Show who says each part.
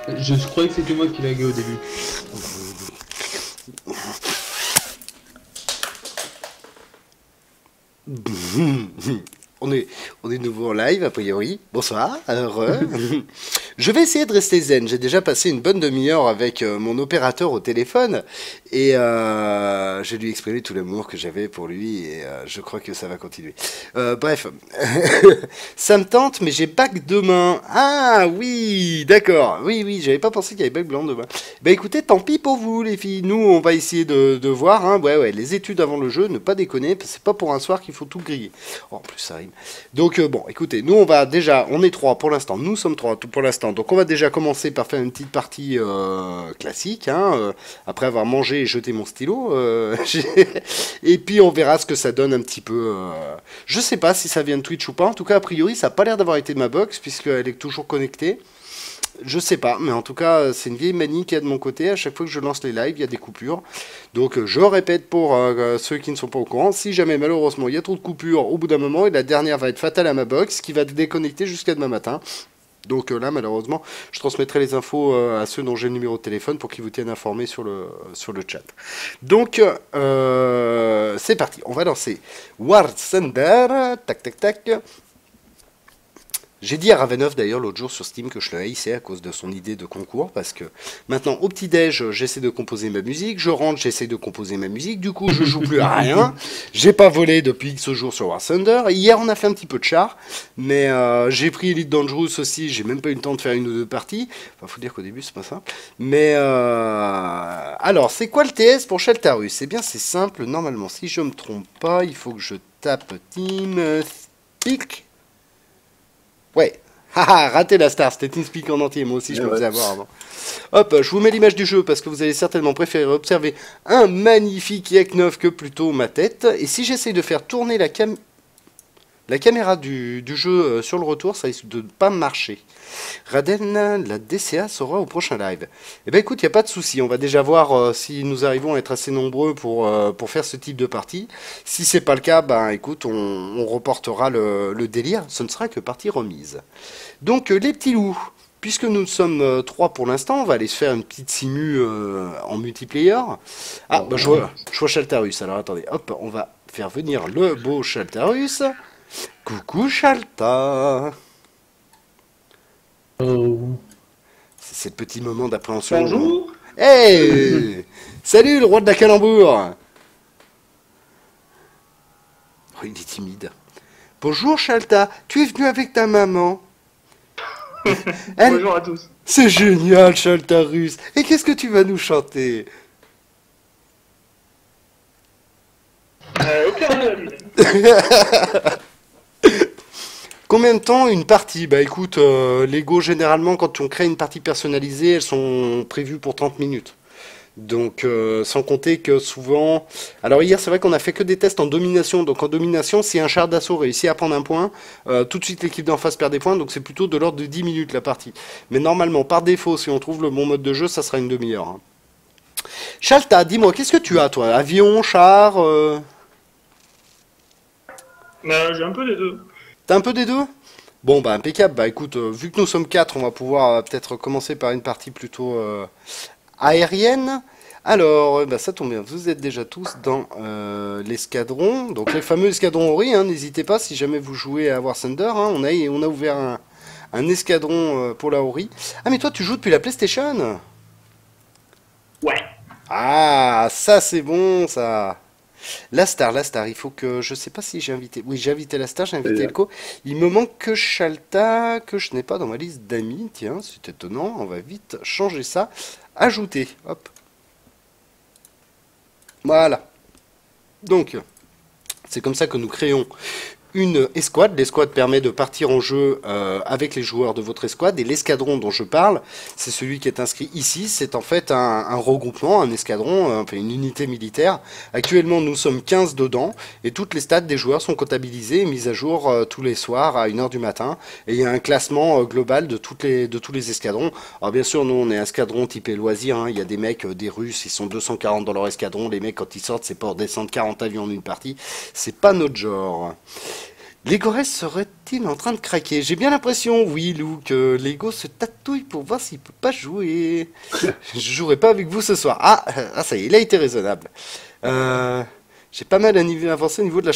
Speaker 1: Je croyais que c'était moi qui laguais au début.
Speaker 2: On est, on est de nouveau en live, a priori. Bonsoir, heureux. Je vais essayer de rester zen. J'ai déjà passé une bonne demi-heure avec mon opérateur au téléphone et j'ai lui exprimé tout l'amour que j'avais pour lui et je crois que ça va continuer. Bref, ça me tente, mais j'ai bac demain. Ah oui, d'accord. Oui, oui, j'avais pas pensé qu'il y avait bac blanc demain. Bah écoutez, tant pis pour vous les filles. Nous, on va essayer de voir. Hein. Ouais, ouais, les études avant le jeu, ne pas déconner. C'est pas pour un soir qu'il faut tout griller. Oh, en plus, ça rime. Donc bon, écoutez, nous on va déjà, on est trois pour l'instant, nous sommes trois tout pour l'instant, donc on va déjà commencer par faire une petite partie classique, hein, après avoir mangé et jeté mon stylo, et puis on verra ce que ça donne un petit peu. Je sais pas si ça vient de Twitch ou pas, en tout cas a priori ça a pas l'air d'avoir été de ma box puisqu'elle est toujours connectée. Je sais pas, mais en tout cas, c'est une vieille manie qu'il y a de mon côté. À chaque fois que je lance les lives, il y a des coupures. Donc, je répète pour ceux qui ne sont pas au courant, si jamais malheureusement il y a trop de coupures au bout d'un moment, et la dernière va être fatale à ma box, qui va déconnecter jusqu'à demain matin. Donc là, malheureusement, je transmettrai les infos à ceux dont j'ai le numéro de téléphone pour qu'ils vous tiennent informés sur le chat. Donc, c'est parti. On va lancer War Thunder. Tac, tac, tac. J'ai dit à Ravenov d'ailleurs l'autre jour sur Steam que je le haïssais à cause de son idée de concours parce que maintenant au petit-déj j'essaie de composer ma musique, je rentre j'essaie de composer ma musique, du coup je joue plus à rien, j'ai pas volé depuis X jours sur War Thunder, hier on a fait un petit peu de char, mais j'ai pris Elite Dangerous aussi, j'ai même pas eu le temps de faire une ou deux parties, enfin faut dire qu'au début c'est pas simple, mais alors c'est quoi le TS pour Sheltarus? Eh bien c'est simple, normalement si je me trompe pas, il faut que je tape Team Speak. Ouais. Haha, raté la star, c'était TeamSpeak en entier, moi aussi je me faisais avoir avant. Hop, je vous mets l'image du jeu parce que vous allez certainement préférer observer un magnifique Yak-9 que plutôt ma tête. Et si j'essaye de faire tourner la caméra du jeu sur le retour, ça risque de ne pas marcher. Raden, la DCA sera au prochain live. Eh ben écoute, il n'y a pas de souci. On va déjà voir si nous arrivons à être assez nombreux pour faire ce type de partie. Si c'est pas le cas, ben écoute, on reportera le délire. Ce ne sera que partie remise. Donc les petits loups. Puisque nous sommes trois pour l'instant, on va aller se faire une petite simu en multiplayer. Ah, bah, je vois Shaltarus. Alors attendez, hop, on va faire venir le beau Shaltarus. Coucou Shalta.
Speaker 1: Oh.
Speaker 2: C'est le petit moment d'appréhension.
Speaker 1: Bonjour.
Speaker 2: Hey. Salut le roi de la calembour. Oh, il est timide. Bonjour Shalta, tu es venu avec ta maman?
Speaker 3: Bonjour à tous.
Speaker 2: C'est génial Shaltarus. Et qu'est-ce que tu vas nous chanter?
Speaker 3: Aucun avis.
Speaker 2: Combien de temps une partie? Bah écoute, Lego généralement quand on crée une partie personnalisée, elles sont prévues pour 30 minutes. Donc sans compter que souvent... Alors hier c'est vrai qu'on a fait que des tests en domination. Donc en domination, si un char d'assaut réussit à prendre un point, tout de suite l'équipe d'en face perd des points. Donc c'est plutôt de l'ordre de 10 minutes la partie. Mais normalement, par défaut, si on trouve le bon mode de jeu, ça sera une demi-heure. Hein. Shalta, dis-moi, qu'est-ce que tu as toi? Avion, char
Speaker 3: J'ai un peu des deux.
Speaker 2: T'as un peu des deux? Bon bah impeccable, bah écoute, vu que nous sommes quatre, on va pouvoir peut-être commencer par une partie plutôt aérienne. Alors, bah, ça tombe bien, vous êtes déjà tous dans l'escadron, donc les fameux escadrons Ori, hein, n'hésitez pas si jamais vous jouez à War Thunder, hein, on a ouvert un escadron pour la Ori. Ah mais toi tu joues depuis la PlayStation?
Speaker 3: Ouais.
Speaker 2: Ah, ça c'est bon ça. La star, il faut que. Je sais pas si j'ai invité. Oui, j'ai invité la star, j'ai invité Elko. Il me manque que Shalta, que je n'ai pas dans ma liste d'amis. Tiens, c'est étonnant. On va vite changer ça. Ajouter. Hop. Voilà. Donc, c'est comme ça que nous créons une escouade. L'escouade permet de partir en jeu avec les joueurs de votre escouade. Et l'escadron dont je parle, c'est celui qui est inscrit ici. C'est en fait un regroupement, un escadron, enfin une unité militaire. Actuellement, nous sommes 15 dedans. Et toutes les stats des joueurs sont comptabilisées et mises à jour tous les soirs à 1 h du matin. Et il y a un classement global de tous les escadrons. Alors bien sûr, nous, on est un escadron typé loisir. Hein. Il y a des mecs, des Russes, ils sont 240 dans leur escadron. Les mecs, quand ils sortent, c'est pour descendre 40 avions en une partie. C'est pas notre genre. Lego serait-il en train de craquer? J'ai bien l'impression, oui, Lou, que Lego se tatouille pour voir s'il peut pas jouer. Je jouerai pas avec vous ce soir. Ah, ça y est, il a été raisonnable. J'ai pas mal avancé au niveau de la